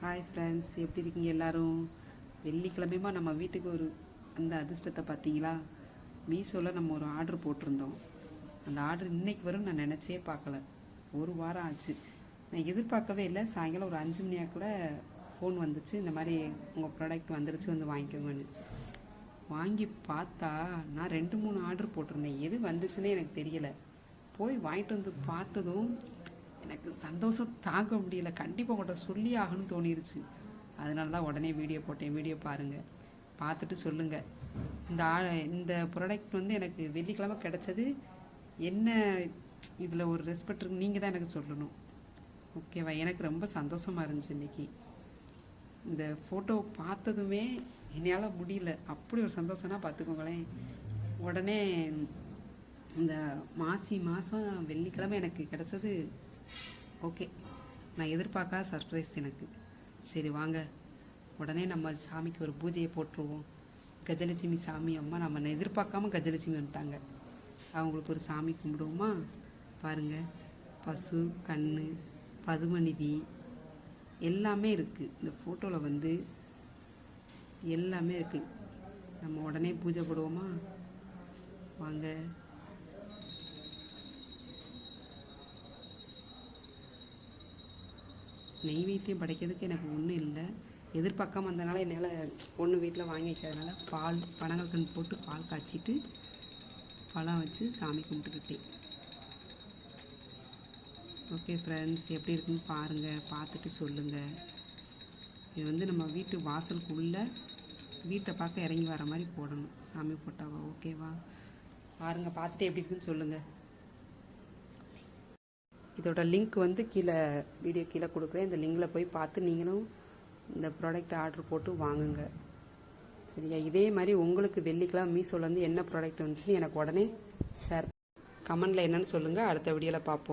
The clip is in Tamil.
ஹாய் ஃப்ரெண்ட்ஸ், எப்படி இருக்கீங்க எல்லோரும்? வெள்ளிக்கிழமையுமா நம்ம வீட்டுக்கு ஒரு அந்த அதிர்ஷ்டத்தை பார்த்தீங்களா? மீஷோவில் நம்ம ஒரு ஆர்டர் போட்டிருந்தோம். அந்த ஆர்டர் இன்றைக்கி வரும் நான் நினச்சே பார்க்கல. ஒரு வாரம் ஆச்சு. நான் எதிர்பார்க்கவே இல்லை. சாயங்காலம் ஒரு 5 மணியாக்குள்ள ஃபோன் வந்துச்சு, இந்த மாதிரி உங்கள் ப்ராடக்ட் வந்துருச்சு, வந்து வாங்கிக்கோங்கன்னு. வாங்கி பார்த்தா நான் 2-3 ஆர்டர் போட்டிருந்தேன். எது வந்துச்சுன்னே எனக்கு தெரியலை. போய் வாங்கிட்டு வந்து பார்த்ததும் எனக்கு சந்தோஷம் தாங்க முடியல. கண்டிப்பாக உங்கள்கிட்ட சொல்லி ஆகணும்னு தோணிருச்சு. அதனால தான் உடனே வீடியோ போட்டேன். வீடியோ பாருங்கள், பார்த்துட்டு சொல்லுங்கள். இந்த ப்ராடக்ட் வந்து எனக்கு வெள்ளிக்கிழமை கிடச்சது. என்ன இதில் ஒரு ரெஸ்பெக்ட் இருக்கு, நீங்கள் தான் எனக்கு சொல்லணும், ஓகேவா? எனக்கு ரொம்ப சந்தோஷமாக இருந்துச்சு இன்றைக்கி. இந்த ஃபோட்டோ பார்த்ததுமே என்னால் முடியல. அப்படி ஒரு சந்தோஷம்னா பார்த்துக்கோங்களேன். உடனே இந்த மாதம் வெள்ளிக்கிழமை எனக்கு கிடச்சது. ஓகே, நான் எதிர்பார்க்காத சர்ப்ரைஸ் எனக்கு. சரி வாங்க, உடனே நம்ம சாமிக்கு ஒரு பூஜையை போட்டுருவோம். கஜலட்சுமி சாமி அம்மா, நம்ம எதிர்பார்க்காம கஜலட்சுமி வந்துட்டாங்க. அவங்களுக்கு ஒரு சாமி கும்பிடுவோமா? பாருங்கள், பசு கண்ணு, பதுமநிதி எல்லாமே இருக்குது. இந்த ஃபோட்டோவில் வந்து எல்லாமே இருக்குது. நம்ம உடனே பூஜை போடுவோமா? வாங்க. நெய்வேத்தியம் படைக்கிறதுக்கு எனக்கு ஒன்றும் இல்லை. எதிர்பார்க்காம வந்தனால என்னால் ஒன்று வீட்டில் வாங்கிக்கிறதுனால பனங்கற்கண்டு போட்டு பால் காய்ச்சிட்டு பழம் வச்சு சாமி கும்பிட்டுக்கிட்டேன். ஓகே ஃப்ரெண்ட்ஸ், எப்படி இருக்குன்னு பாருங்கள், பார்த்துட்டு சொல்லுங்கள். இது வந்து நம்ம வீட்டு வாசலுக்குள்ளே வீட்டை பார்க்க இறங்கி வர மாதிரி போடணும். சாமி போட்டாவா? ஓகேவா? பாருங்கள், பார்த்துட்டு எப்படி இருக்குன்னு சொல்லுங்கள். இதோட லிங்க் வந்து வீடியோ கீழே கொடுக்குறேன். இந்த லிங்கில் போய் பார்த்து நீங்களும் இந்த ப்ராடக்ட் ஆர்டர் போட்டு வாங்குங்க. சரியா? இதே மாதிரி உங்களுக்கு வெள்ளிக்கிழமை மீஷோவில் வந்து என்ன ப்ராடக்ட் வந்துச்சுன்னு எனக்கு உடனே ஷேர் கமெண்டில் என்னென்னு சொல்லுங்கள். அடுத்த வீடியோவில் பார்ப்போம்.